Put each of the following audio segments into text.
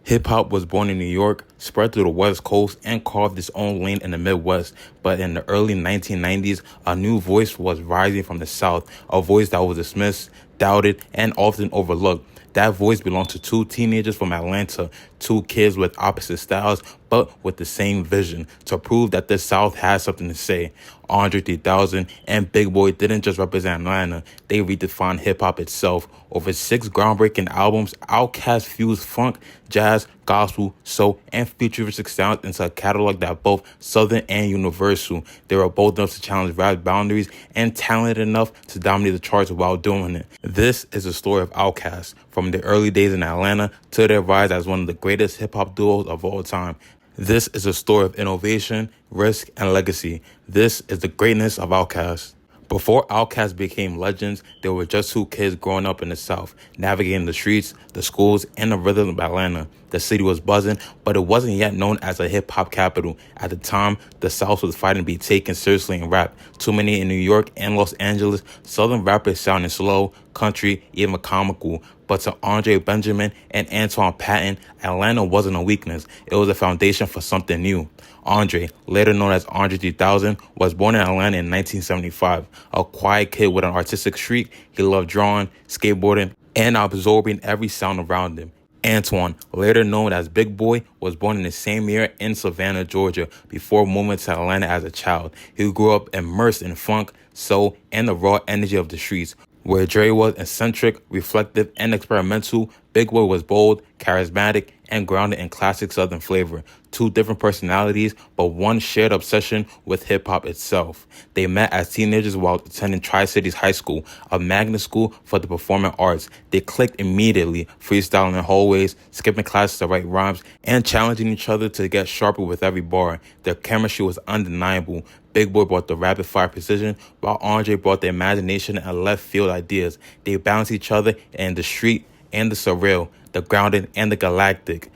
Hip-hop was born in New York, spread through the West Coast, and carved its own lane in the Midwest. But in the early 1990s, a new voice was rising from the South, a voice that was dismissed, doubted, and often overlooked. That voice belonged to two teenagers from Atlanta, two kids with opposite styles, but with the same vision, to prove that the South has something to say. André 3000 and Big Boi didn't just represent Atlanta, they redefined hip-hop itself. Over 6 groundbreaking albums, OutKast fused funk, jazz, gospel, soul, and futuristic sounds into a catalog that both Southern and universal. They were bold enough to challenge rap boundaries and talented enough to dominate the charts while doing it. This is the story of OutKast, from the early days in Atlanta to their rise as one of the greatest hip-hop duos of all time. This is a story of innovation, risk, and legacy. This is the greatness of OutKast. Before OutKast became legends, there were just two kids growing up in the South, navigating the streets, the schools, and the rhythm of Atlanta. The city was buzzing, but it wasn't yet known as a hip-hop capital. At the time, the South was fighting to be taken seriously in rap. Too many in New York and Los Angeles, Southern rappers sounding slow, country, even comical. But to Andre Benjamin and Antoine Patton, Atlanta wasn't a weakness. It was a foundation for something new. Andre, later known as André 3000, was born in Atlanta in 1975. A quiet kid with an artistic streak, he loved drawing, skateboarding, and absorbing every sound around him. Antoine, later known as Big Boi, was born in the same year in Savannah, Georgia, before moving to Atlanta as a child. He grew up immersed in funk, soul, and the raw energy of the streets. Where Dre was eccentric, reflective, and experimental, Big Boi was bold, charismatic, and grounded in classic Southern flavor. Two different personalities, but one shared obsession with hip-hop itself. They met as teenagers while attending Tri-Cities High School, a magnet school for the performing arts. They clicked immediately, freestyling in hallways, skipping classes to write rhymes, and challenging each other to get sharper with every bar. Their chemistry was undeniable. Big Boi brought the rapid-fire precision, while Andre brought the imagination and left-field ideas. They balanced each other in the street and the surreal, the grounded and the galactic.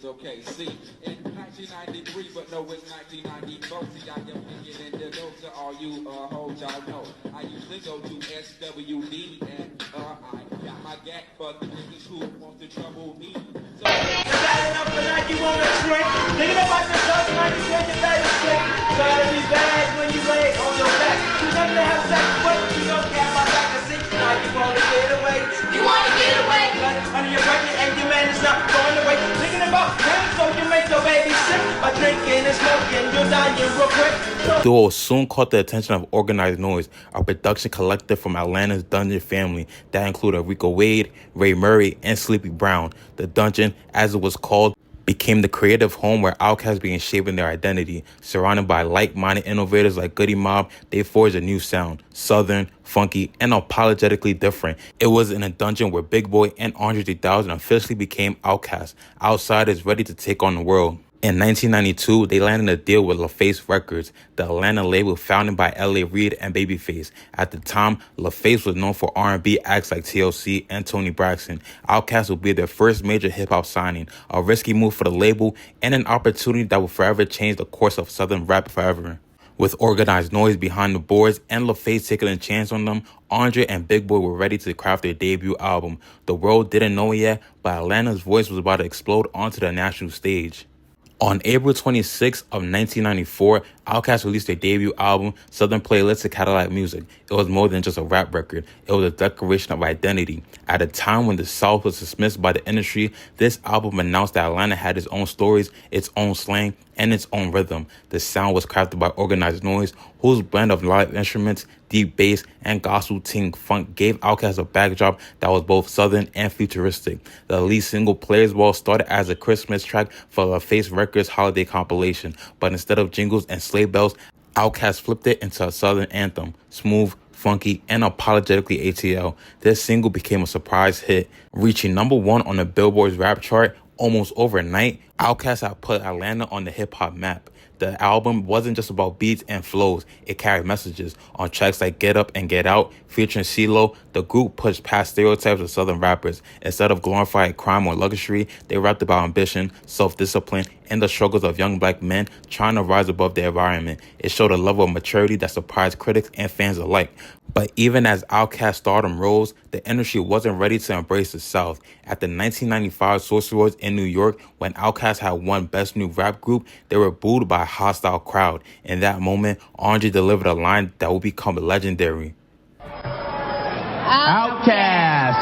Okay, see, in 1993, but no, it's 1994. See, I don't get in the notes to all you hoes, y'all know. I usually go to SWD and I got my gap for the niggas who want to trouble me. So, bad enough for like you wanna shrink. Thinking about the drugs, might be good, you better stick. Gotta be bad when you lay on your back. You never to have sex with, you don't care about that to see. Now you wanna get away. You wanna get away. Under your bracket and your man is not going away. Thinking about him, so you make your baby sick. By drinking and smoking, you're dying real quick. The duo soon caught the attention of Organized Noise, a production collective from Atlanta's Dungeon family that included Rico Wade, Ray Murray, and Sleepy Brown. The Dungeon, as it was called, became the creative home where OutKast began shaping their identity. Surrounded by like-minded innovators like Goody Mob, they forged a new sound, southern, funky, and unapologetically different. It was in a dungeon where Big Boi and Andre 3000 officially became OutKast, outsiders ready to take on the world. In 1992, they landed a deal with LaFace Records, the Atlanta label founded by L.A. Reid and Babyface. At the time, LaFace was known for R&B acts like TLC and Toni Braxton. OutKast would be their first major hip-hop signing, a risky move for the label, and an opportunity that would forever change the course of Southern rap forever. With Organized Noise behind the boards and LaFace taking a chance on them, Andre and Big Boi were ready to craft their debut album. The world didn't know it yet, but Atlanta's voice was about to explode onto the national stage. On April 26 of 1994, OutKast released their debut album, Southernplayalisticadillacmuzik. It was more than just a rap record. It was a declaration of identity. At a time when the South was dismissed by the industry, this album announced that Atlanta had its own stories, its own slang, and its own rhythm. The sound was crafted by Organized Noise, whose blend of live instruments, deep bass, and gospel teen funk gave OutKast a backdrop that was both southern and futuristic. The lead single, Players Ball, started as a Christmas track for LaFace Records' holiday compilation, but instead of jingles and sleigh bells, OutKast flipped it into a southern anthem, smooth, funky, and apologetically ATL. This single became a surprise hit, reaching #1 on the Billboard's rap chart almost overnight. OutKast had put Atlanta on the hip-hop map. The album wasn't just about beats and flows, it carried messages. On tracks like Get Up and Get Out, featuring CeeLo, the group pushed past stereotypes of Southern rappers. Instead of glorifying crime or luxury, they rapped about ambition, self-discipline, and the struggles of young black men trying to rise above their environment. It showed a level of maturity that surprised critics and fans alike. But even as OutKast stardom rose, the industry wasn't ready to embrace the South. At the 1995 Source Awards in New York, when OutKast had won Best New Rap Group, they were booed by a hostile crowd. In that moment, André delivered a line that would become legendary. OutKast.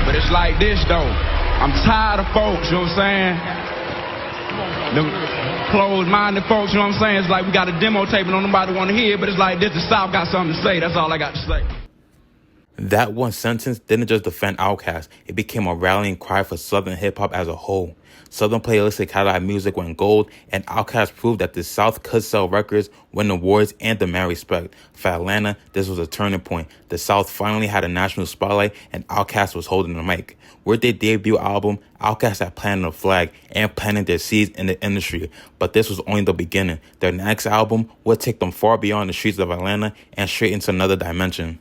But it's like this though. I'm tired of folks, you know what I'm saying? Them closed-minded folks, you know what I'm saying? It's like we got a demo tape and nobody want to hear it, but it's like this, the South got something to say. That's all I got to say. That one sentence didn't just defend OutKast, it became a rallying cry for Southern hip-hop as a whole. Southernplayalisticadillacmuzik went gold, and OutKast proved that the South could sell records, win awards, and demand respect. For Atlanta, this was a turning point. The South finally had a national spotlight, and OutKast was holding the mic. With their debut album, OutKast had planted a flag and planted their seeds in the industry, but this was only the beginning. Their next album would take them far beyond the streets of Atlanta and straight into another dimension.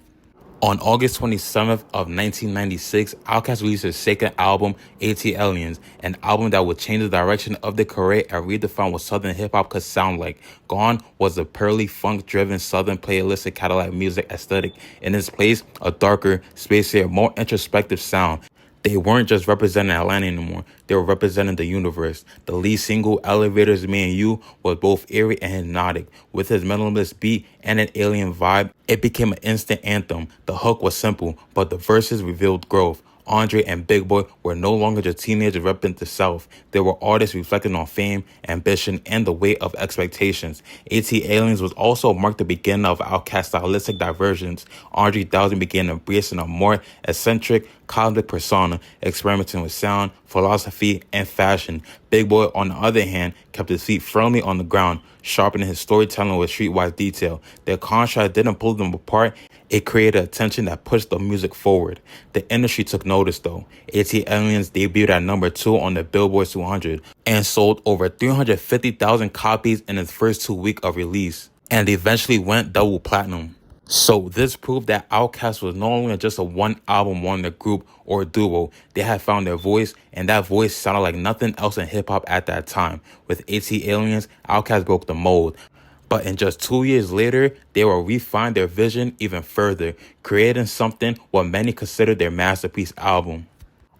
On August 27th of 1996, OutKast released his second album, ATLiens, an album that would change the direction of their career and redefine what Southern hip-hop could sound like. Gone was the pearly, funk-driven Southern playalistic Cadillac music aesthetic. In its place, a darker, spacier, more introspective sound. They weren't just representing Atlanta anymore, they were representing the universe. The lead single, Elevators, Me and You, was both eerie and hypnotic. With his minimalist beat and an alien vibe, it became an instant anthem. The hook was simple, but the verses revealed growth. André and Big Boi were no longer just teenagers repping the South. They were artists reflecting on fame, ambition, and the weight of expectations. ATLiens was also marked the beginning of OutKast stylistic diversions. André 1000 began embracing a more eccentric, cosmic persona, experimenting with sound, philosophy, and fashion. Big Boi, on the other hand, kept his feet firmly on the ground, sharpening his storytelling with streetwise detail. Their contrast didn't pull them apart, it created a tension that pushed the music forward. The industry took notice though. ATLiens debuted at number 2 on the Billboard 200 and sold over 350,000 copies in its first 2 weeks of release, and eventually went double platinum. So this proved that OutKast was no longer just a one-album wonder group or duo. They had found their voice, and that voice sounded like nothing else in hip-hop at that time. With ATLiens, OutKast broke the mold. But in just 2 years later, they will refine their vision even further, creating something what many consider their masterpiece album.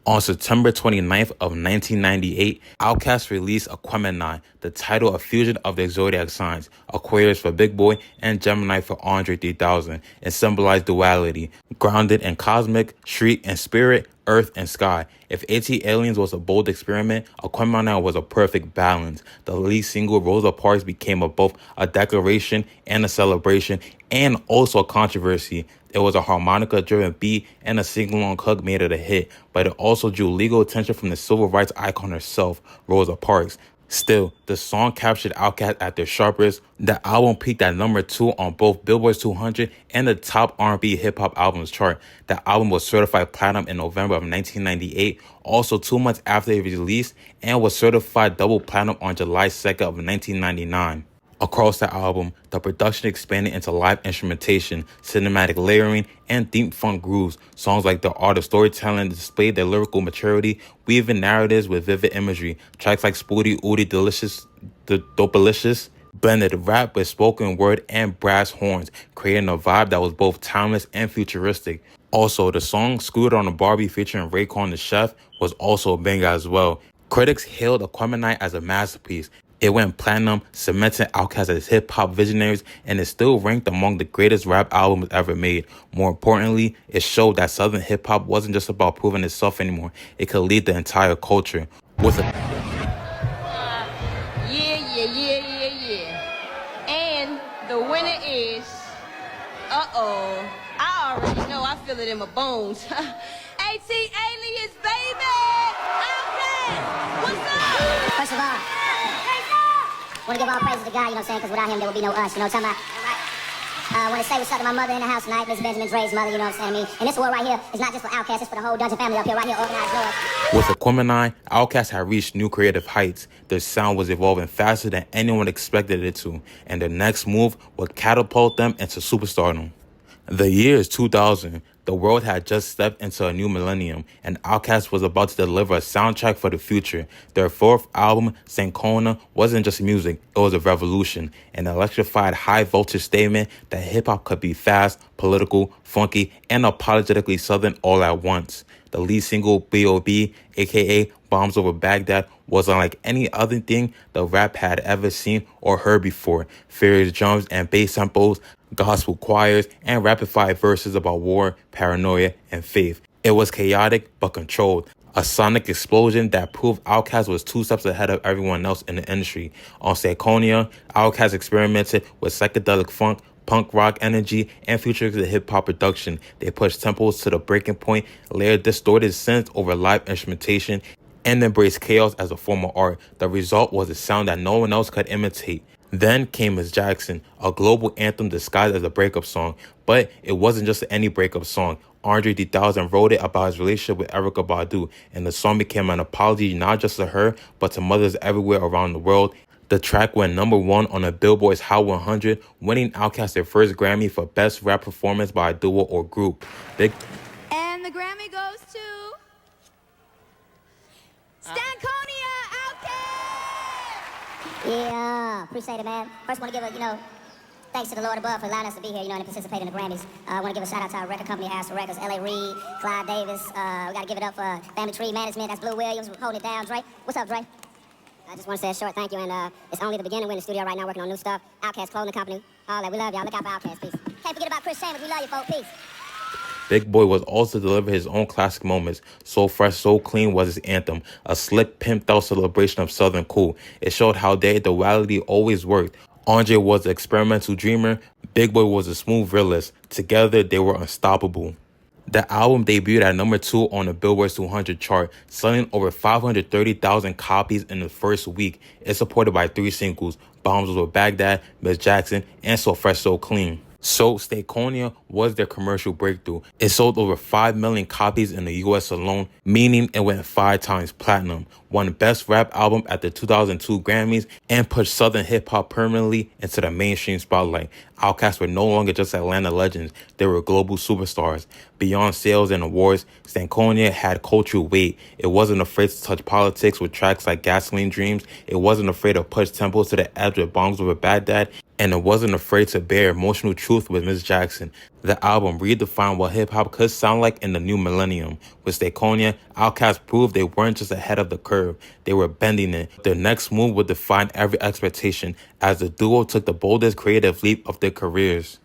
On September 29th of 1998, OutKast released Aquemini, the title of fusion of their zodiac signs, Aquarius for Big Boi and Gemini for André 3000. It symbolized duality, grounded in cosmic, street, and spirit, earth, and sky. If ATLiens was a bold experiment, Aquemini was a perfect balance. The lead single, Rosa Parks, became both a declaration and a celebration, and also a controversy. It was a harmonica-driven beat, and a sing-along hook made it a hit, but it also drew legal attention from the civil rights icon herself, Rosa Parks. Still, the song captured OutKast at their sharpest. The album peaked at number 2 on both Billboard 200 and the top R&B hip-hop albums chart. The album was certified platinum in November of 1998, also 2 months after it was released, and was certified double platinum on July 2nd of 1999. Across the album, the production expanded into live instrumentation, cinematic layering, and deep funk grooves. Songs like The Art of Storytelling displayed their lyrical maturity, weaving narratives with vivid imagery. Tracks like Spooty Oodie Delicious, The Dopalicious blended rap with spoken word and brass horns, creating a vibe that was both timeless and futuristic. Also, the song Scooter on a Barbie featuring Raekwon the Chef was also a banger as well. Critics hailed Aquemini as a masterpiece. It went platinum, cementing OutKast as hip-hop visionaries, and is still ranked among the greatest rap albums ever made. More importantly, it showed that Southern hip-hop wasn't just about proving itself anymore. It could lead the entire culture. With a And the winner is... I already know, I feel it in my bones. ATLiens, baby! OutKast! What's up? First of all, I want to give all praises to God, you know what I'm saying, because without him there would be no us, you know what I'm talking about? I want to say what's up to my mother in the house tonight, Miss Benjamin Dre's mother, you know what I'm saying, And this award right here is not just for OutKast, it's for the whole Dungeon family up here, right here, organized noise. With Aquemini, OutKast had reached new creative heights. Their sound was evolving faster than anyone expected it to, and their next move would catapult them into superstardom. The year is 2000. The world had just stepped into a new millennium, and OutKast was about to deliver a soundtrack for the future. Their fourth album, Stankonia, wasn't just music, it was a revolution, an electrified high-voltage statement that hip-hop could be fast, political, funky, and apologetically Southern all at once. The lead single, B.O.B., aka Bombs Over Baghdad, was unlike any other thing the rap had ever seen or heard before. Furious drums and bass samples, gospel choirs, and rapid-fire verses about war, paranoia, and faith. It was chaotic but controlled. A sonic explosion that proved OutKast was 2 steps ahead of everyone else in the industry. On Stankonia, OutKast experimented with psychedelic funk, punk rock energy, and futuristic hip-hop production. They pushed tempos to the breaking point, layered distorted synths over live instrumentation, and embraced chaos as a form of art. The result was a sound that no one else could imitate. Then came Miss Jackson, a global anthem disguised as a breakup song. But it wasn't just any breakup song. André 3000 wrote it about his relationship with Erykah Badu, and the song became an apology not just to her, but to mothers everywhere around the world. The track went #1 on the Billboard's Hot 100, winning OutKast their first Grammy for Best Rap Performance by a Duo or Group. And the Grammy goes to Stankonia, OutKast! Yeah, appreciate it, man. First, want to give thanks to the Lord above for allowing us to be here, and participate in the Grammys. I want to give a shout out to our record company, Astro Records, L.A. Reid, Clyde Davis. We got to give it up for Family Tree Management. That's Blue Williams holding it down. Dre, what's up, Dre? I just want to say a short thank you, and it's only the beginning. We're in the studio right now working on new stuff. OutKast Clothing Company. All that. We love y'all. Look out for OutKast, peace. Can't forget about Chris Chambers. We love you, folks. Peace. Big Boi was also deliver his own classic moments. So Fresh, So Clean was his anthem, a slick, pimped-out celebration of Southern cool. It showed how their duality always worked. André was the experimental dreamer. Big Boi was a smooth realist. Together, they were unstoppable. The album debuted at #2 on the Billboard 200 chart, selling over 530,000 copies in the first week. It's supported by 3 singles, Bombs Over Baghdad, Miss Jackson, and So Fresh, So Clean. So Stankonia was their commercial breakthrough. It sold over 5 million copies in the US alone, meaning it went 5 times platinum, won Best Rap Album at the 2002 Grammys, and pushed Southern hip-hop permanently into the mainstream spotlight. OutKast were no longer just Atlanta legends, they were global superstars. Beyond sales and awards, Stankonia had cultural weight. It wasn't afraid to touch politics with tracks like Gasoline Dreams. It wasn't afraid to push tempos to the edge with Bombs Over Baghdad. And it wasn't afraid to bear emotional truth with Miss Jackson. The album redefined what hip-hop could sound like in the new millennium. With Stankonia, OutKast proved they weren't just ahead of the curve, they were bending it. Their next move would define every expectation as the duo took the boldest creative leap of their careers.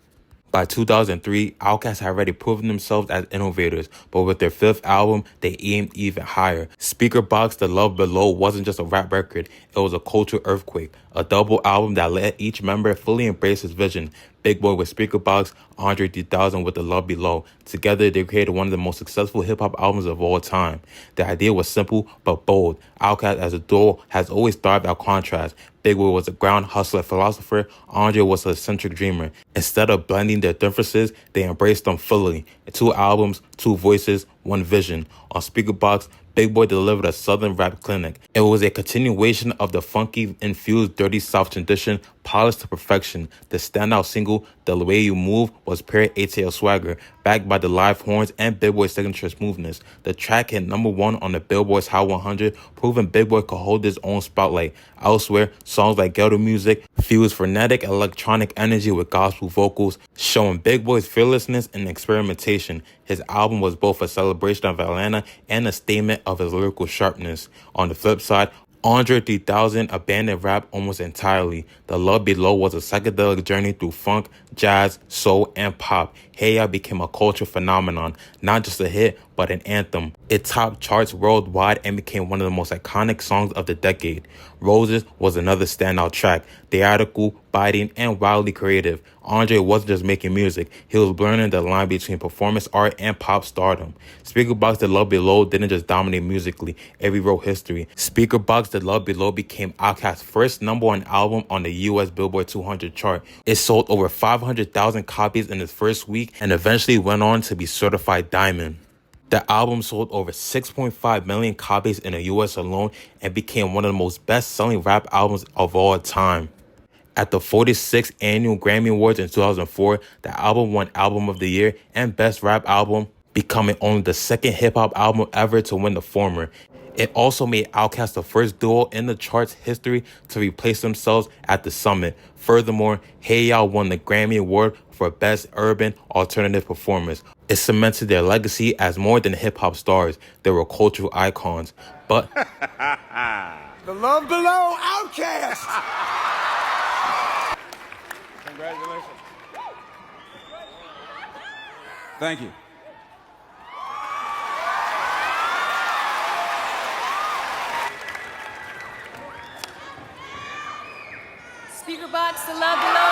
By 2003, OutKast had already proven themselves as innovators, but with their 5th album, they aimed even higher. Speakerboxxx, The Love Below wasn't just a rap record, it was a cultural earthquake, a double album that let each member fully embrace his vision. Big Boi with Speakerboxxx, André 3000 with The Love Below. Together, they created one of the most successful hip-hop albums of all time. The idea was simple but bold. OutKast as a duo has always thrived out contrast. Big Boi was a ground hustler philosopher. André was an eccentric dreamer. Instead of blending their differences, they embraced them fully. 2 albums, 2 voices, 1 vision. On Speakerboxxx, Big Boi delivered a Southern rap clinic. It was a continuation of the funky-infused Dirty South tradition, polished to perfection. The standout single, The Way You Move, was pure ATL swagger, backed by the live horns and Big Boi's signature smoothness. The track hit #1 on the Billboard's Hot 100, proving Big Boi could hold his own spotlight. Elsewhere, songs like Ghetto Music fused frenetic electronic energy with gospel vocals, showing Big Boi's fearlessness and experimentation. His album was both a celebration of Atlanta and a statement of his lyrical sharpness. On the flip side, André 3000 abandoned rap almost entirely. The Love Below was a psychedelic journey through funk, jazz, soul, and pop. Hey Ya became a cultural phenomenon, not just a hit, but an anthem. It topped charts worldwide and became one of the most iconic songs of the decade. Roses was another standout track, theatrical, biting, and wildly creative. André wasn't just making music, he was blurring the line between performance art and pop stardom. Speakerboxxx, The Love Below didn't just dominate musically, it rewrote history. Speakerboxxx, The Love Below became OutKast's first #1 album on the US Billboard 200 chart. It sold over 500,000 copies in its first week and eventually went on to be certified diamond. The album sold over 6.5 million copies in the US alone and became one of the most best-selling rap albums of all time. At the 46th Annual Grammy Awards in 2004, the album won Album of the Year and Best Rap Album, becoming only the second hip-hop album ever to win the former. It also made OutKast the first duo in the chart's history to replace themselves at the summit. Furthermore, Hey Ya won the Grammy Award for Best Urban Alternative Performance. It cemented their legacy as more than hip-hop stars. They were cultural icons. But The Love Below OutKast! Congratulations. Thank you. Speakerboxxx, The Love Below,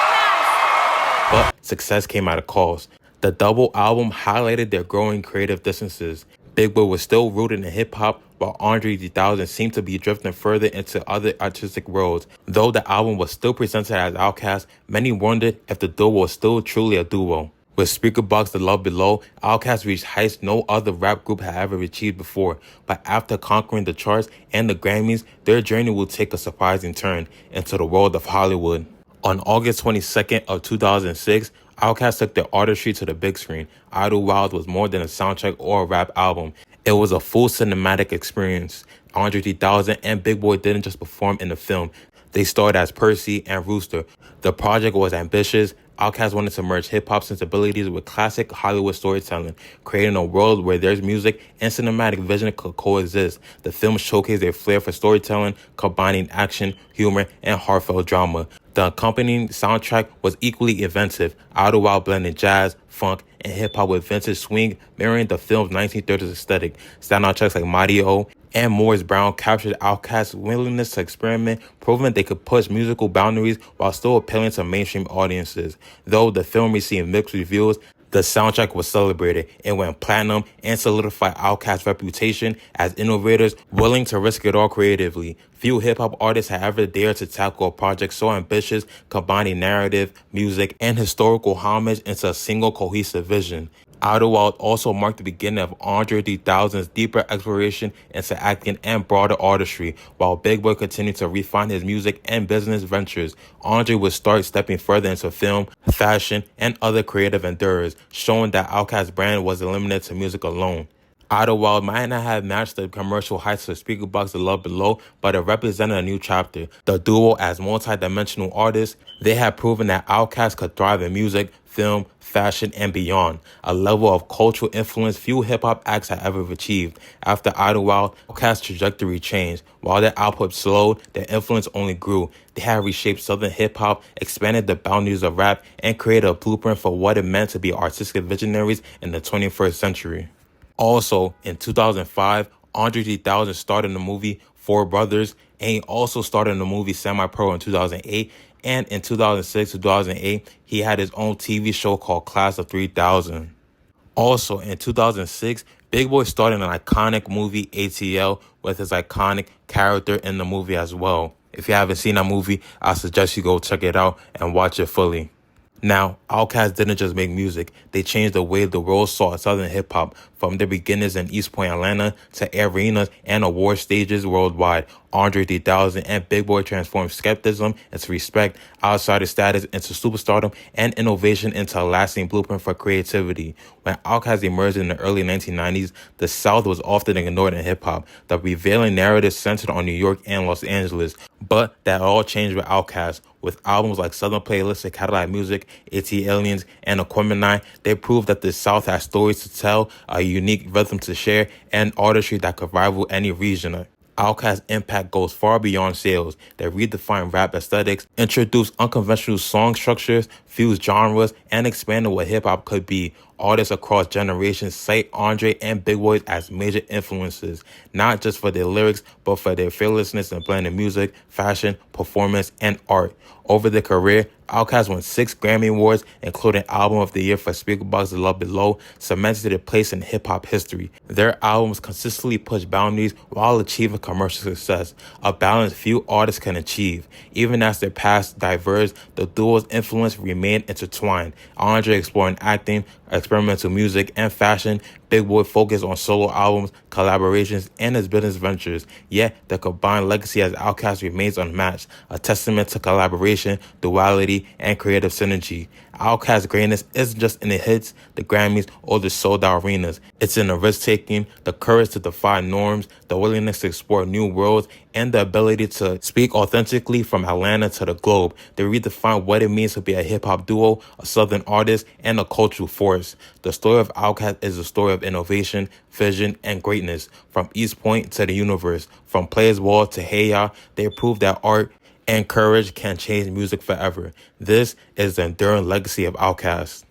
OutKast. But success came at a cost. The double album highlighted their growing creative distances. Big Boi was still rooted in hip-hop, while André 3000 seemed to be drifting further into other artistic roles. Though the album was still presented as OutKast, many wondered if the duo was still truly a duo. With Speakerboxxx, The Love Below, OutKast reached heights no other rap group had ever achieved before. But after conquering the charts and the Grammys, their journey will take a surprising turn into the world of Hollywood. On August 22nd of 2006, OutKast took their artistry to the big screen. Idlewild was more than a soundtrack or a rap album. It was a full cinematic experience. André 3000 and Big Boi didn't just perform in the film. They starred as Percy and Rooster. The project was ambitious. OutKast wanted to merge hip-hop sensibilities with classic Hollywood storytelling, creating a world where their music and cinematic vision could coexist. The film showcased their flair for storytelling, combining action, humor, and heartfelt drama. The accompanying soundtrack was equally inventive. Idlewild blended jazz, funk, and hip-hop with vintage swing, mirroring the film's 1930s aesthetic. Standout tracks like Mario and Morris Brown captured OutKast's willingness to experiment, proving they could push musical boundaries while still appealing to mainstream audiences. Though the film received mixed reviews, the soundtrack was celebrated. It went platinum and solidified OutKast's reputation as innovators willing to risk it all creatively. Few hip-hop artists have ever dared to tackle a project so ambitious, combining narrative, music, and historical homage into a single cohesive vision. Idlewild also marked the beginning of André 3000's deeper exploration into acting and broader artistry, while Big Boi continued to refine his music and business ventures. André would start stepping further into film, fashion, and other creative endeavors, showing that OutKast's brand was limited to music alone. Idlewild might not have matched the commercial heights of Speakerboxxx, The Love Below, but it represented a new chapter. The duo, as multi-dimensional artists, they had proven that OutKast could thrive in music, film, fashion, and beyond, a level of cultural influence few hip-hop acts have ever achieved. After Idlewild, OutKast's trajectory changed. While their output slowed, their influence only grew. They had reshaped Southern hip-hop, expanded the boundaries of rap, and created a blueprint for what it meant to be artistic visionaries in the 21st century. Also, in 2005, André 3000 starred in the movie Four Brothers, and he also starred in the movie Semi-Pro in 2008, and in 2006-2008, he had his own TV show called Class of 3000. Also, in 2006, Big Boi starred in an iconic movie, ATL, with his iconic character in the movie as well. If you haven't seen that movie, I suggest you go check it out and watch it fully. Now, OutKast didn't just make music, they changed the way the world saw Southern hip-hop, from their beginnings in East Point, Atlanta, to arenas and award stages worldwide. André 3000 and Big Boi transformed skepticism into respect, outsider status into superstardom, and innovation into a lasting blueprint for creativity. When OutKast emerged in the early 1990s, the South was often ignored in hip-hop. The prevailing narrative centered on New York and Los Angeles. But that all changed with OutKast. With albums like Southernplayalisticadillacmuzik, ATLiens, and Aquemini, they proved that the South has stories to tell, a unique rhythm to share, and artistry that could rival any region. OutKast's impact goes far beyond sales. They redefined rap aesthetics, introduced unconventional song structures, fused genres, and expanded what hip-hop could be. Artists across generations cite André and Big Boi as major influences, not just for their lyrics, but for their fearlessness in blending music, fashion, performance, and art. Over their career, OutKast won 6 Grammy Awards, including Album of the Year for Speakerboxxx, The Love Below, cemented their place in hip-hop history. Their albums consistently push boundaries while achieving commercial success, a balance few artists can achieve. Even as their paths diverged, the duo's influence remained intertwined. André exploring acting, experimental music, and fashion. Big Boi focused on solo albums, collaborations, and his business ventures, yet the combined legacy as OutKast remains unmatched, a testament to collaboration, duality, and creative synergy. OutKast's greatness isn't just in the hits, the Grammys, or the sold-out arenas. It's in the risk-taking, the courage to defy norms, the willingness to explore new worlds, and the ability to speak authentically from Atlanta to the globe. They redefine what it means to be a hip-hop duo, a Southern artist, and a cultural force. The story of OutKast is a story of innovation, vision, and greatness. From East Point to the universe, from Players Ball to Hey Ya, they prove that art and courage can change music forever. This is the enduring legacy of OutKast.